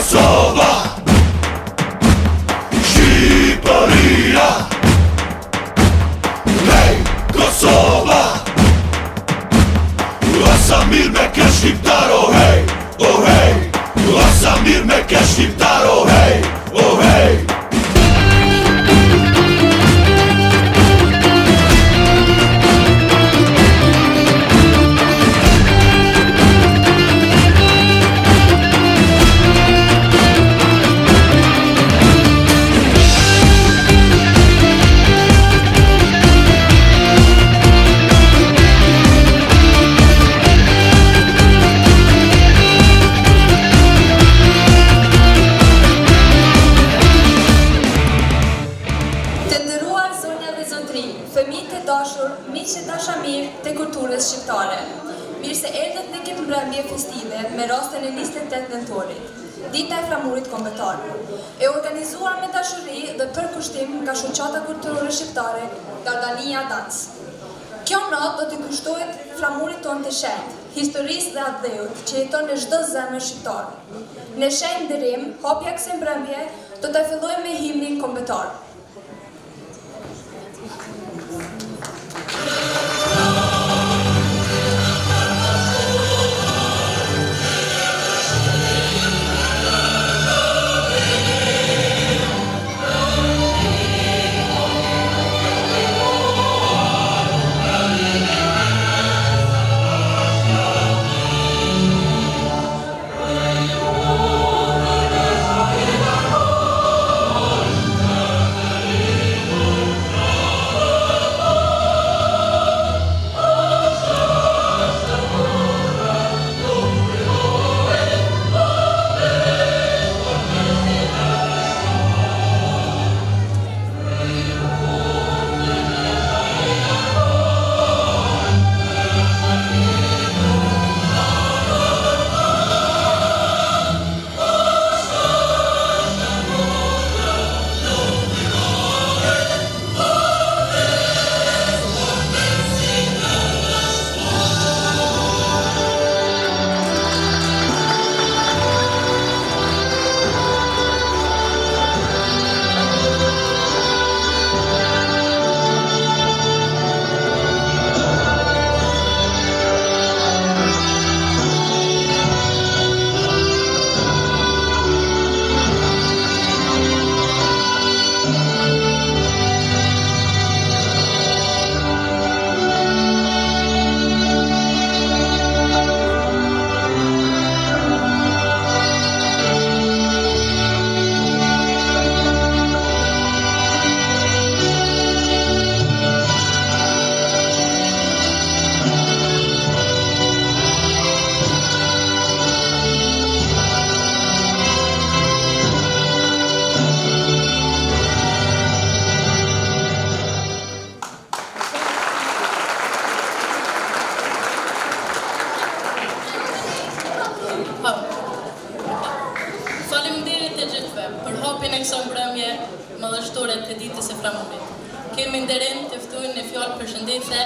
Kosova, Shqipëria. Hey, Kosova, sa mirë me ke shqiptar, oh hey, oh hey. Sa mirë me ke shqiptar, oh hey, oh hey. Fëmijët e dashur, miqtë e dashamir të kulturës shqiptare. Mirë se erdhët në këtë mbrëmje festive me rastin e 28 nëntorit, dita e flamurit kombëtar, e organizuar me dashuri dhe për kushtim nga shoqata kulturore shqiptare Dardania Dans. Kjo natë do t'i kushtohet flamurit tonë të shenjtë, historisë dhe atdheut që jeton në çdo zemër shqiptar. Në shenjë ndërim, hapja kësaj mbrëmje do ta fillojmë me himnin kombëtar. Faleminderit të gjithëve për hapjen e kësaj mbrëmje madhështore të ditës së flamurit. Kemi nderin të ftuar në fjalë përshëndetje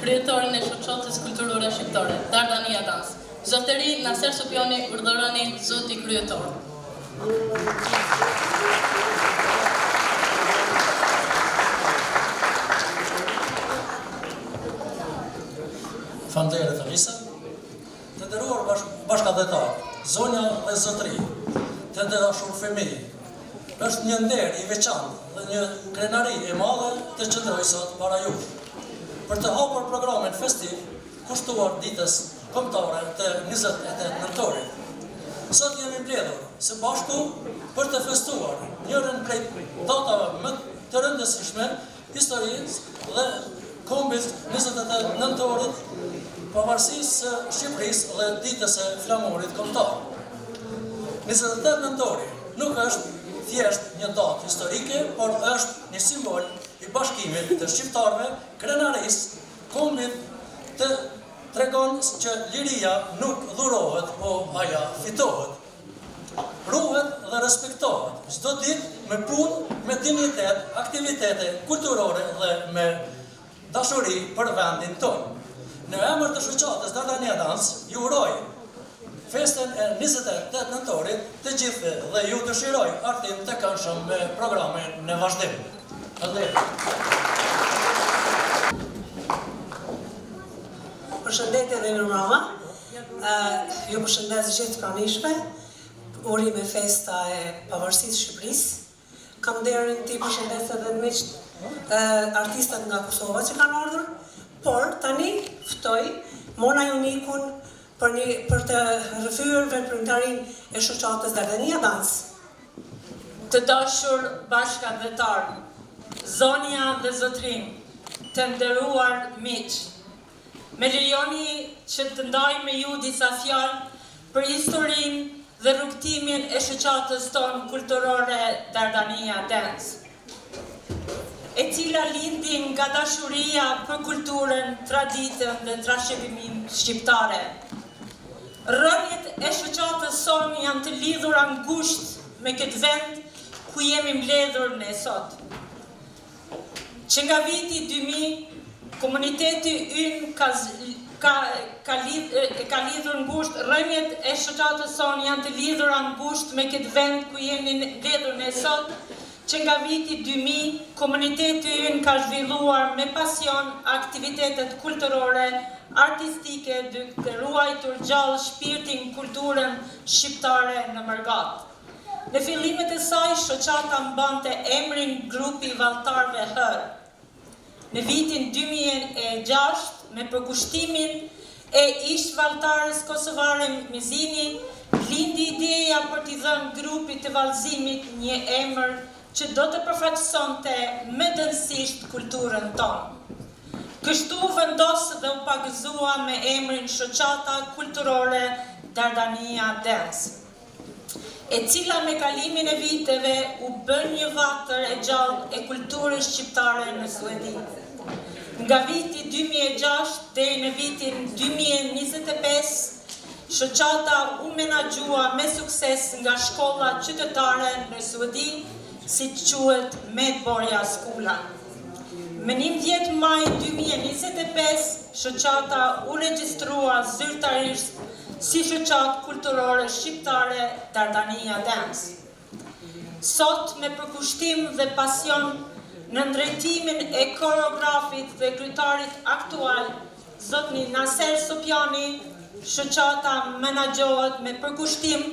kryetorin e shoqatës kulturore shqiptare, Dardania Dans. Zotëri Naser Supjani, urdhëroni zoti kryetor. Faleminderit Alisa. Të nderuar bashkëdhetar, zonja dhe zotëri, të dashur fëmijë, është një nder i veçantë dhe një krenari e madhe të qëndroj sot para jush, për të hapur programin festiv kushtuar ditës kombëtare të 28 nëntorit. Sot jemi mbledhur së bashku për të festuar njërin prej datave më të rëndësishme historisë dhe kombit 28 nëntorit, pavarësisë së Shqipërisë dhe ditës së flamurit kombëtar. 28 nëntori nuk është thjesht një datë historike, por është një simbol i bashkimit të shqiptarëve, krenarisë, kombit të tregon që liria nuk dhurohet, po aja fitohet. Ruhet dhe respektohet çdo ditë me punë, me dignitet, aktivitete kulturore dhe me dashuri për vendin tonë. Në emër të shoqatës Dardania Dans, ju uroj festën e 28 nëntorit të gjithë dhe ju dëshiroj artim të këndshëm me programin në vazhdim. Përshëndetje dhe mirëmbrëma. Ju përshëndes gjithë pranishme. Urime festa e pavarësisë Shqipërisë. Kam nderin të përshëndes edhe miqt artistat nga Kosova që kanë ardhur, por tani ftoj Mona Junikun për të rrëfyer veprimtarin e shoqatës Dardania Dance. Të dashur bashkëdhetar, zonja dhe zotrin, të nderuar miq, me lejoni që të ndaj me ju disa fjalë për historinë dhe rrugtimin e shoqatës tonë kulturore Dardania Dance, e cila lindi nga dashuria për kulturën, traditën dhe trashëgiminë shqiptare. Rrënjët e shoqatës sonë janë të lidhura ngushtë me këtë vend ku jemi mbledhur ne sot. Që nga viti 2000, komuniteti ynë ka lidhur ngushtë, rrënjët e shoqatës sonë janë të lidhura ngushtë me këtë vend ku jemi mbledhur ne sot. Që nga viti 2000, komuniteti ynë ka zhvilluar me pasion aktivitetet kulturore, artistike, duke ruajtur gjallë shpirtin kulturën shqiptare në Mërgat. Në fillimet e saj, shoqata mbante emrin Grupi Valltarëve Hër. Në vitin 2006, me përkushtimin e ish valltarës kosovare Mizini, lindi ideja për t'i dhënë grupit të vallëzimit një emër që do të përfaqësonte më dënsisht kulturën tonë. Kështu vendosë dhe u pagëzua me emrin Shoqata Kulturore Dardania Dance, e cila me kalimin e viteve u bën një vatër e gjallë e kulturës shqiptare në Suedi. Nga viti 2006 deri në vitin 2025, shoqata u menaxhua me sukses nga shkolla qytetare në Suedi, si quhet Medborja Skula. Me 11 maj 2025, shoqata u regjistrua zyrtarisht si shoqatë kulturore shqiptare Dardania Dance. Sot me përkushtim dhe pasion në ndrejtimin e koreografit dhe kryetarit aktual, zotni Naser Sopjani, shoqata menaxhohet me përkushtim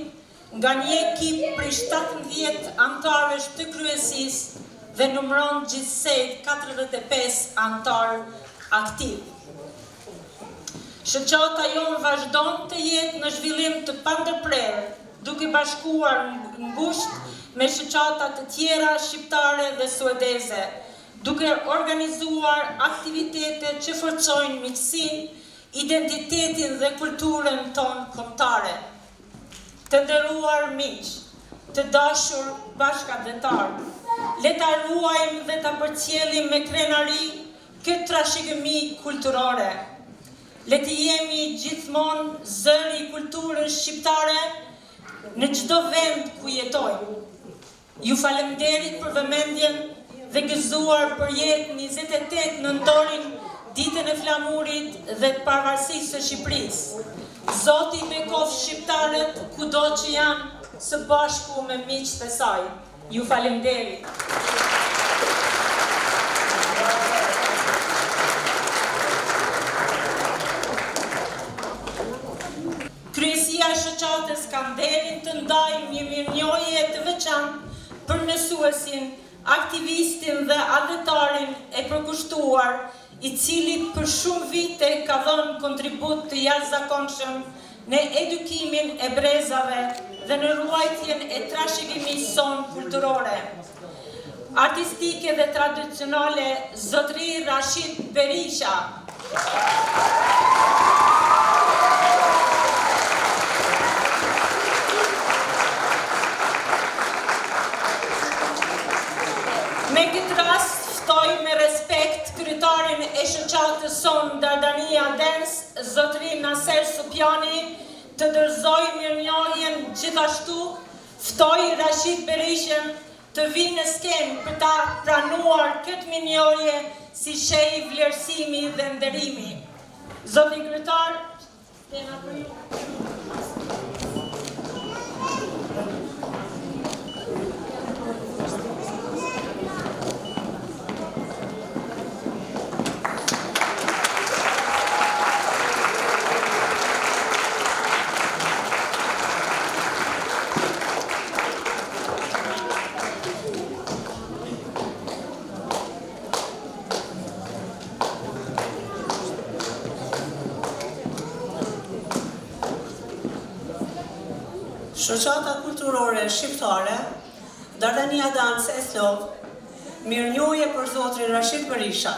nga një ekip prej 17 anëtarësh të kryesisë dhe numëron gjithsej 45 anëtar aktiv. Shoqata jonë vazhdon të jetë në zhvillim të pandërprerë, duke bashkuar ngushtë me shoqata të tjera shqiptare dhe suedeze, duke organizuar aktivitete që forcojnë miqësinë, identitetin dhe kulturën tonë kombëtare. Të nderuar miq, të dashur bashkëdhetar, le ta ruajmë dhe ta përcjellim me krenari këtë trashëgimi kulturore. Le të jemi gjithmonë zëri i kulturës shqiptare në çdo vend ku jetojmë. Ju falemnderit për vëmendjen dhe gëzuar për jetë 28 nëntorin, ditën e flamurit dhe të pavarësisë së Shqipërisë. Zoti bekof shqiptarët kudo që janë, së bashku me miqtë e saj. Ju falemnderit. Kryesia e shoqatës ka nderin të ndajë një mirënjohje të veçantë për mësuesin, aktivistin dhe adhetarin e përkushtuar, i cili për shumë vite ka dhënë kontribut të jashtëzakonshëm në edukimin e brezave dhe në ruajtjen e trashëgimisë sonë kulturore, artistike dhe tradicionale, zotri Rashid Berisha. Me këtë rast, ftoj me respekt kryetarin e shoqatës sonë Dardania Dance, zotri Naser Sopjani, të dorëzoj mirënjohjen. Gjithashtu, ftoj Rashid Berishën të vinë në skenë për ta pranuar këtë mirënjohje si shej vlerësimi dhe nderimi. Zoti kryetar, stena për ju. Shoqata kulturore shqiptare, Dardania Dance e Slov, mirënjohje për zotrin Rashid Berisha,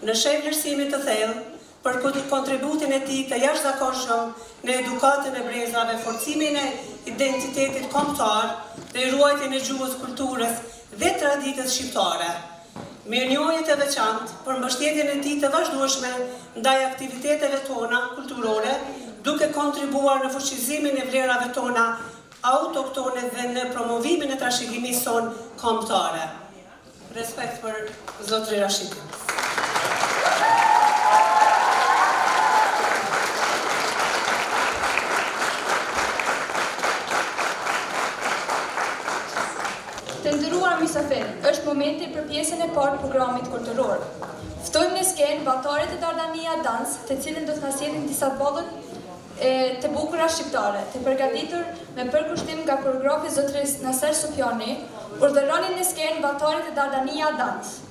në sheh vlerësimit të thellë për kontributin e tij të jashtëzakonshëm në edukatën e brezave, forcimin e identitetit kombëtar dhe ruajtjen e gjuhës, kulturës dhe traditës shqiptare. Mirënjohje të veçantë për mbështetjen e tij të vazhdueshme ndaj aktiviteteve tona kulturore, duke kontribuar në fuqizimin e vlerave tona autoktone dhe në promovimin e trashëgimisë tonë kombëtare. Respekt për zotrin Rashidin. Të nderuar mysafir, është momenti për pjesën e parë të programit kulturor. Ftojmë në skenë vataret e Dardania Dance, të cilën do të na sjellin disa ballë të bukura shqiptare, të përgatitur me përkushtim nga koreografi zotris Naser Supjani, urdhëronin në skenë vataret e Dardania Dance.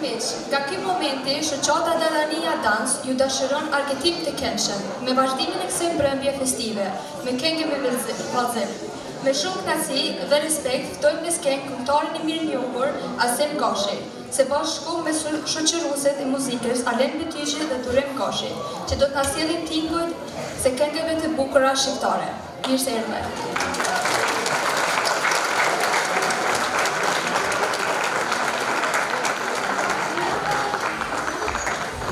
miq, nga ky momenti shoqata Dallania Dance ju dashëron arketip të këndshëm, me vazhdimin e kësaj mbrëmje festive, me këngë me vallëzim. Me shumë kënaqësi dhe respekt ftojmë në skenë këngëtarin e mirënjohur Asem Gashi, se bashku me shoqëruesit e muzikës Alen Bytyqi dhe Durem Gashi, që do të na sjellin tingujt se këngëve të bukura shqiptare. Mirë se erdhët.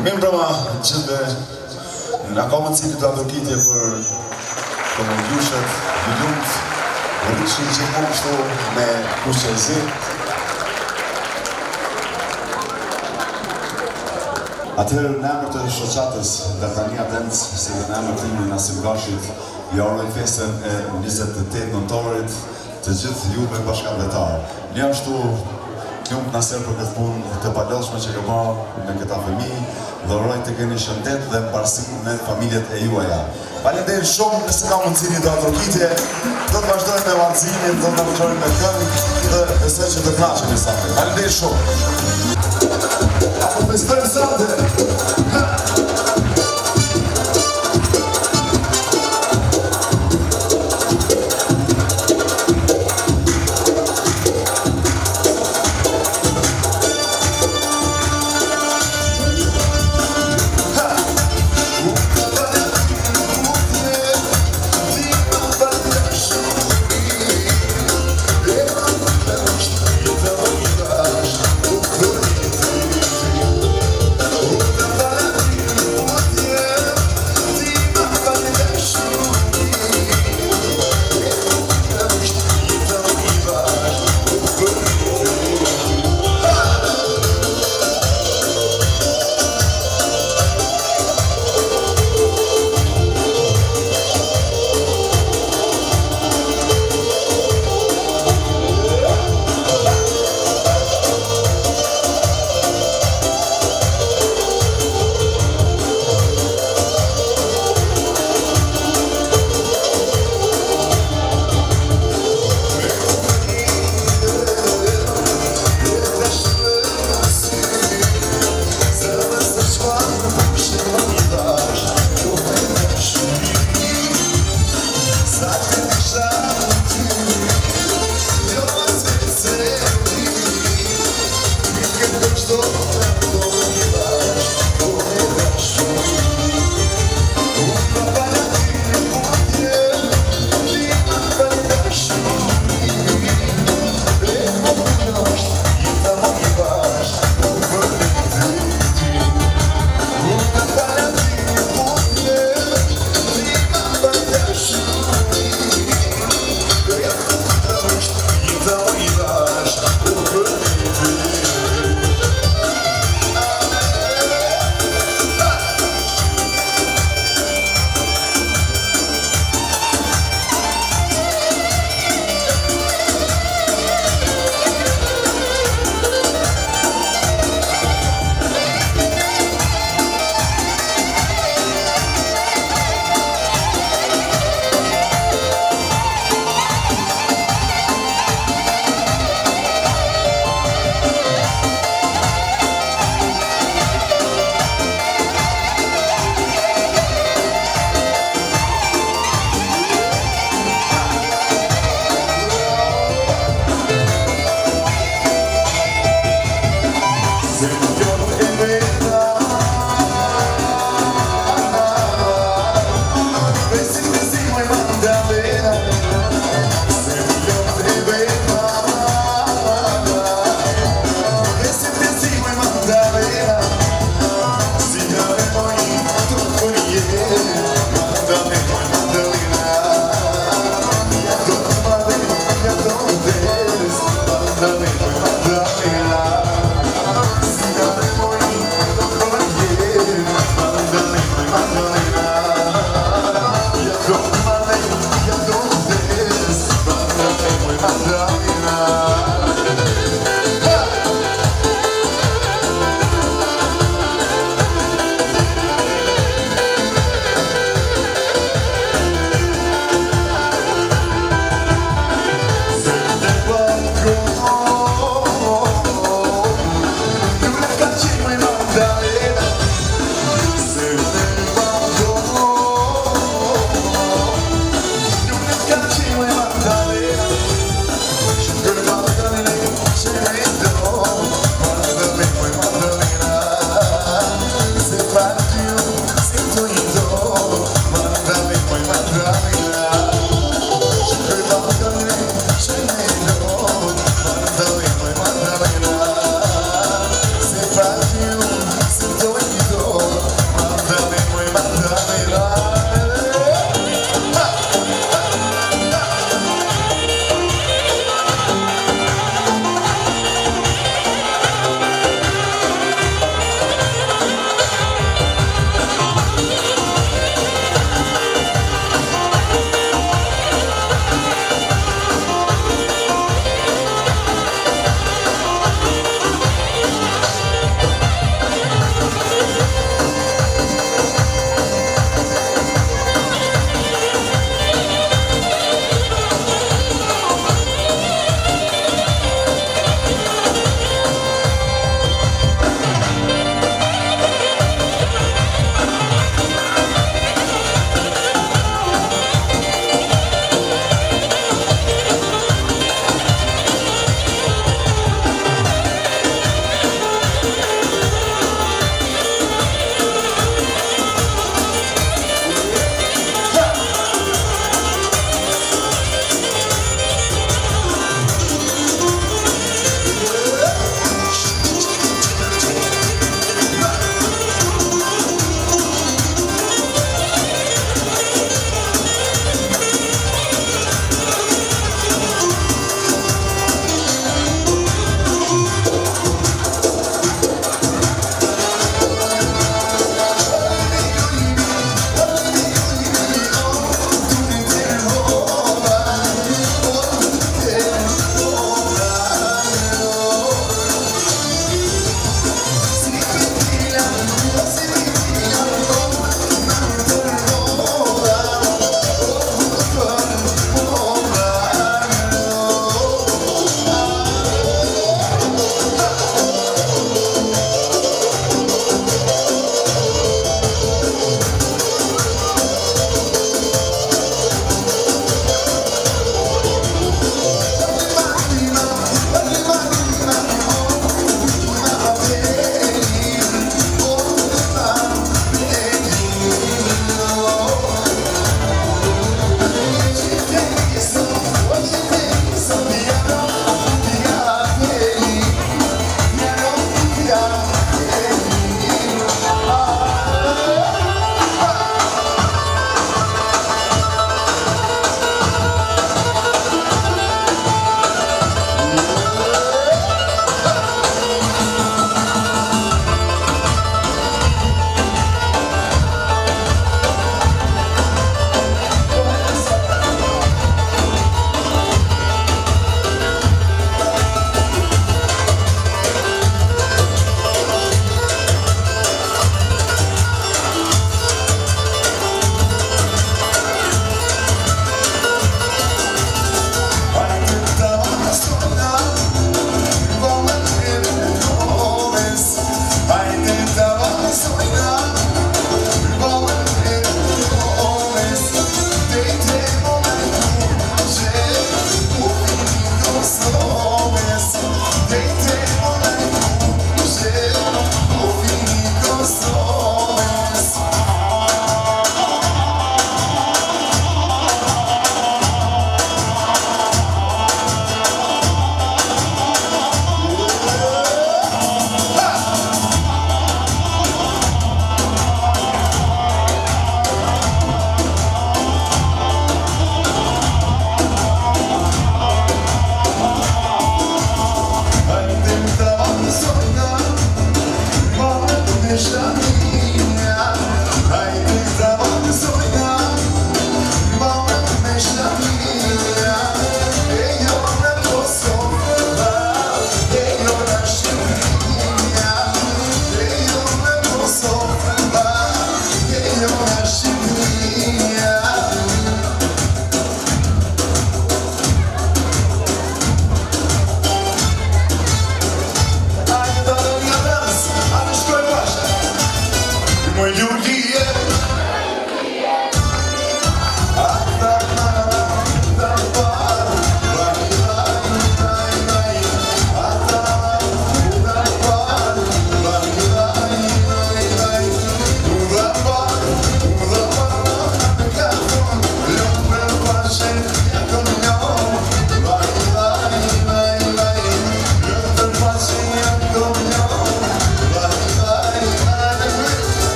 Mirë mbrëma gjithve, nga ka mundësi këtë adrokitje për komengjushet, një lumët, në rrëshin që më kështu me kushqezi. Atëherë në emër të shoqatës Dallania Dance, si dhe në emër të imin Asem Gashit, ja uroj festën e 28 nëntorit të gjithë ju me bashkëanëtarë. Një ashtu këmë nësër për këtë punë të palodhshme që ka bërë me këta fëmijë, dhe uroj të keni shëndet dhe mbarësi me familjet e juaja. Faleminderit shumë, nëse ka mundësi një adrokitje, do të vazhdojmë me vallëzimin, do të vazhdojmë me këngë dhe besoj që të kënaqeni sante. Faleminderit shumë. Apo festojmë sante.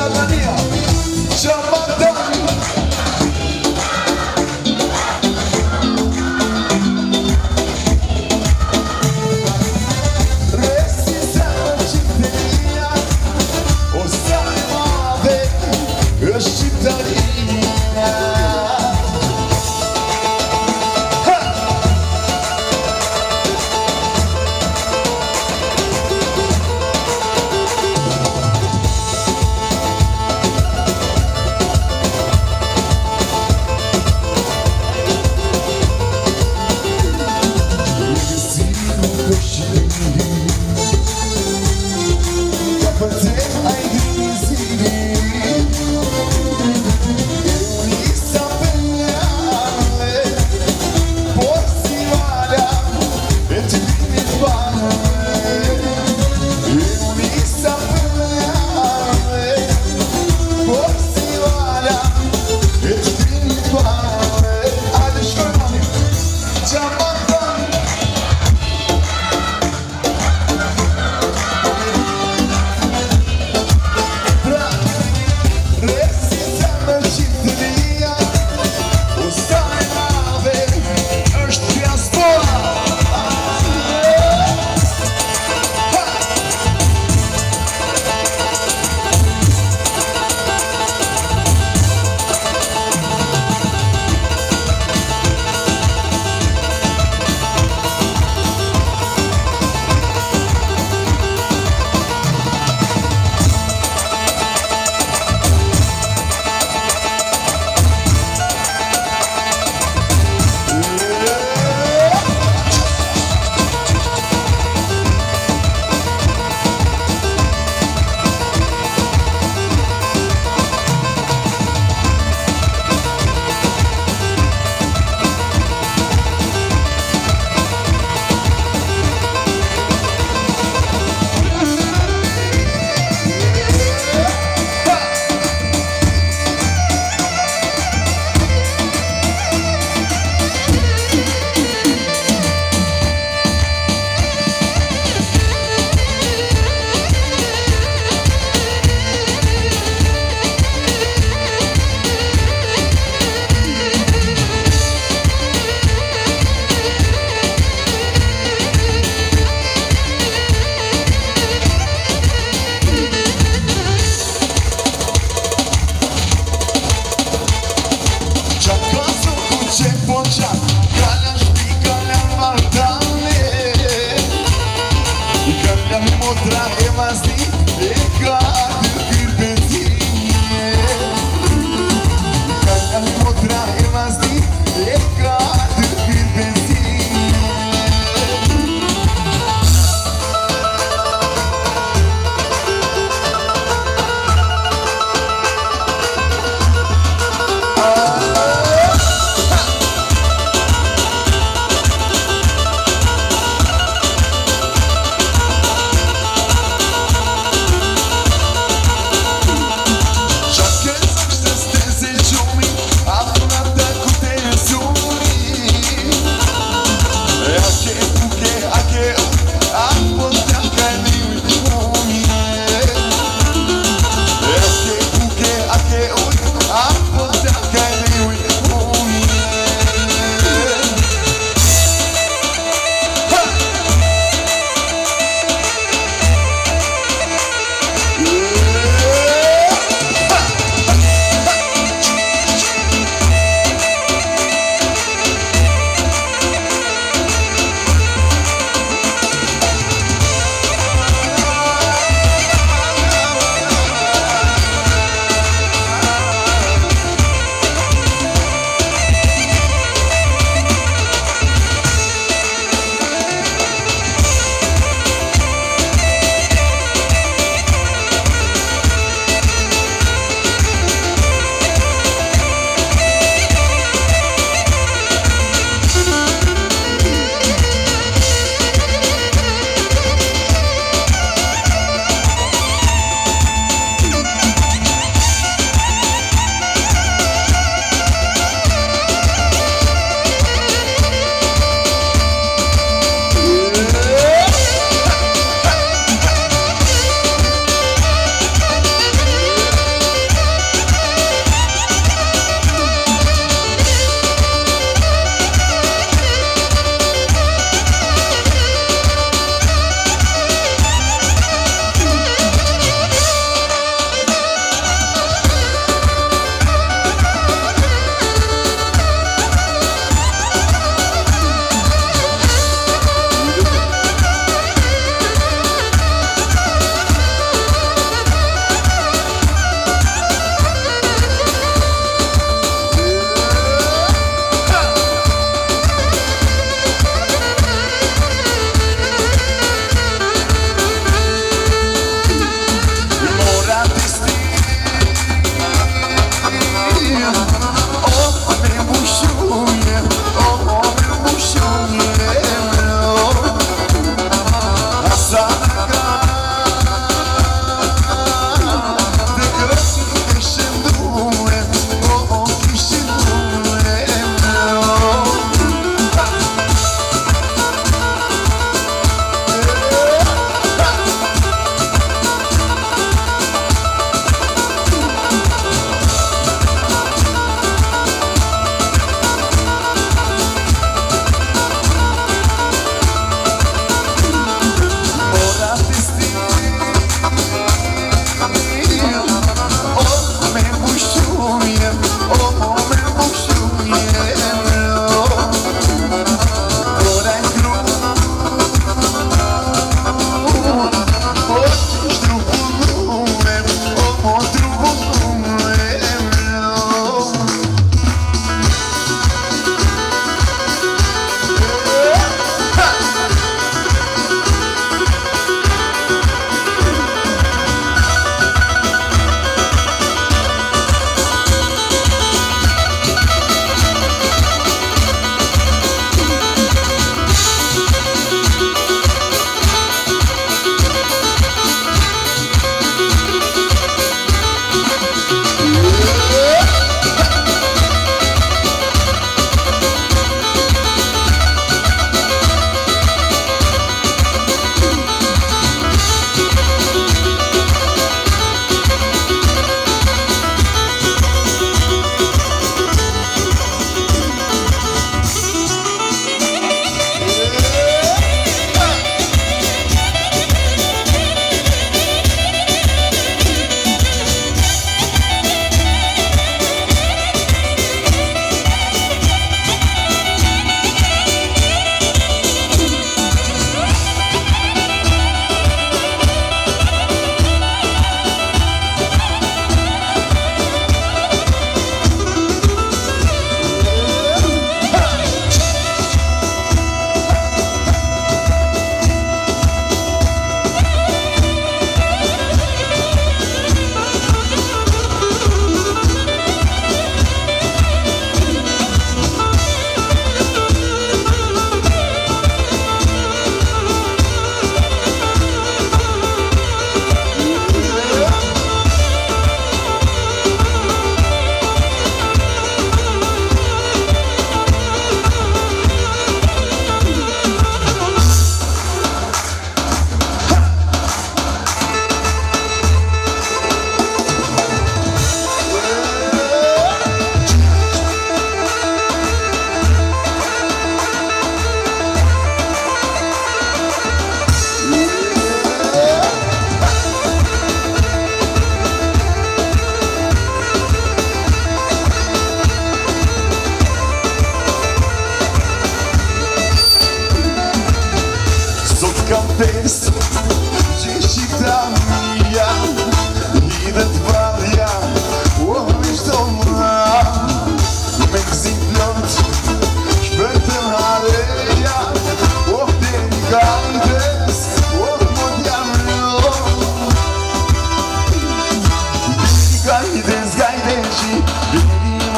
Albania që më dënë Resi se më qytetia O sa e madhe është Shqiptaria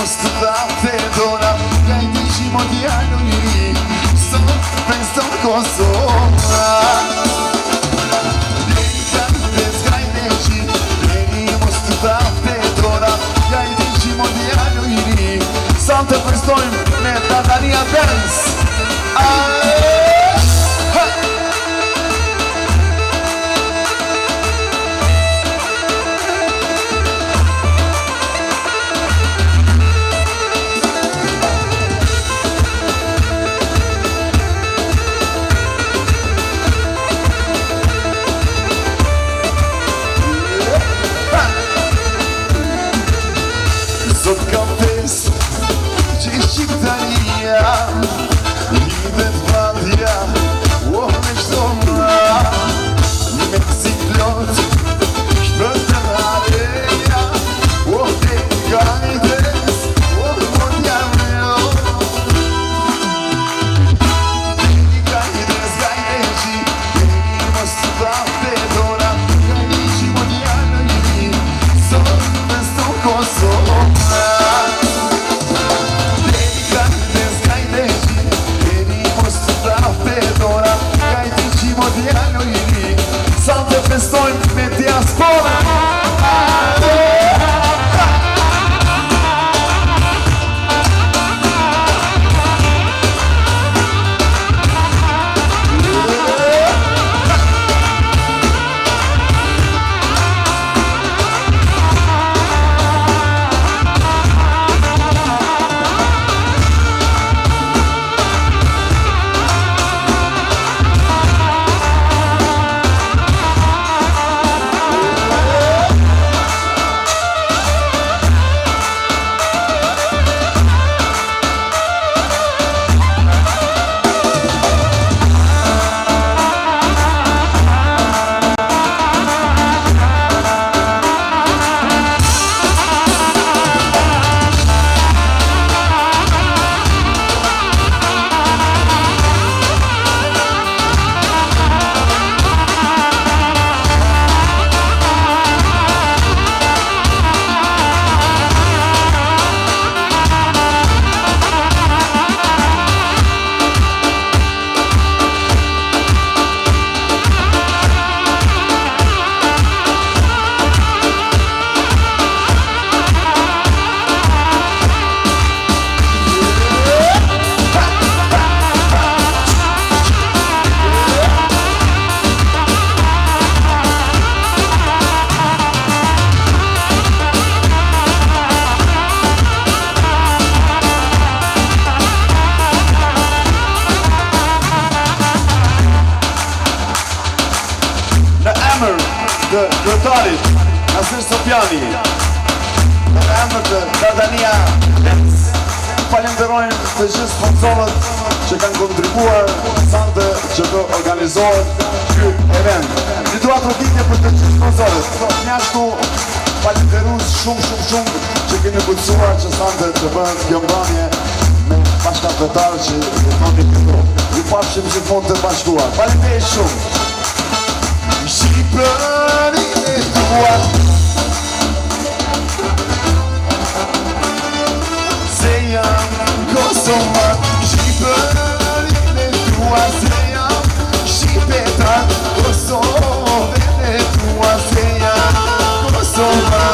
mos të date dona Nga I dici mondiano I ri Sot penso Kosova Delicate skrajneći Njeni mos të date dona Nga I dici mondiano I ri Sam të përstojmë me Tatania Dance Sot kam pes që I Shqiptaria Lidet valdja me shtona Me ciklot Shpët të radeja Te gajdes Mondialno Te gajdes gajdeqi Njeni mos të date dona Gajdeqi mondialno I ri Sot penso Kosova Mondiano I ri Sa të festojmë me diaspora Të kretarit Nasir Sopjani Në emër të Tatania Dance Falenderojmë të gjithë sponsorët që kanë kontribuar sante që të organizohet ky event. Një dua trokitje për të gjithë sponsorët. Njashtu falenderus shumë që keni butësuar që sante të bëhen kjo mbrëmje me bashkëpunëtarë që jeni këtu. Ju pafshim gjithmonë të bashkuar. Faleminderit shumë. Shqipërinë e tua Se jam Kosova Shqipërinë e tua Se jam Shqipetar Kosovën e tua Se jam Kosova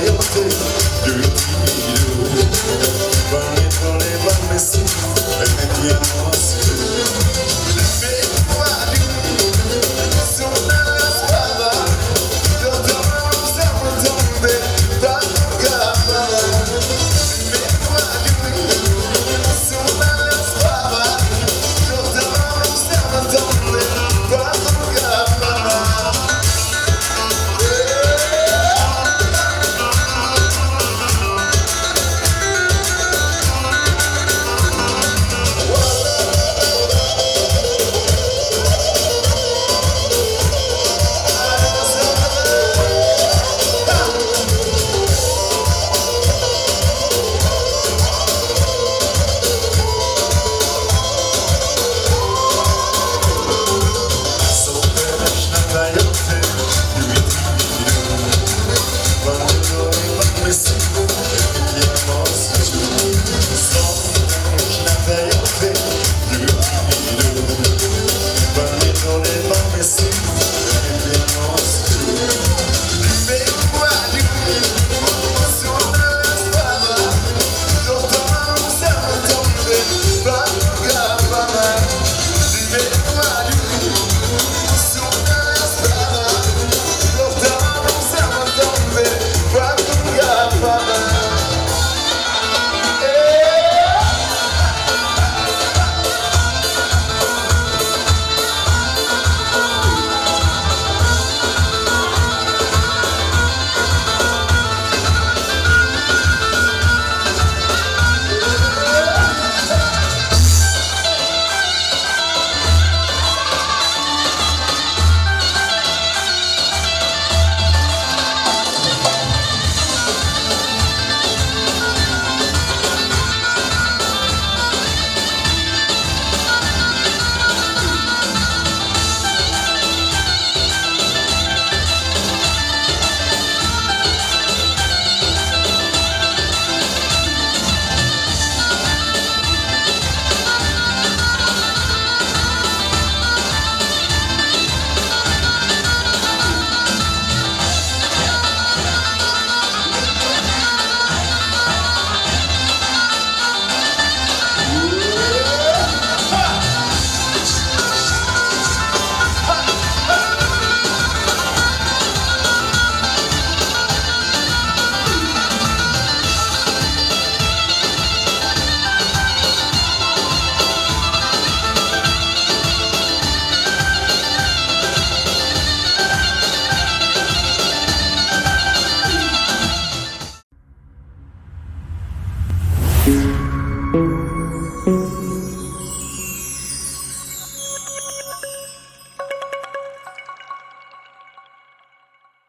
jote, du. Bane tole ban me si, e me tjeno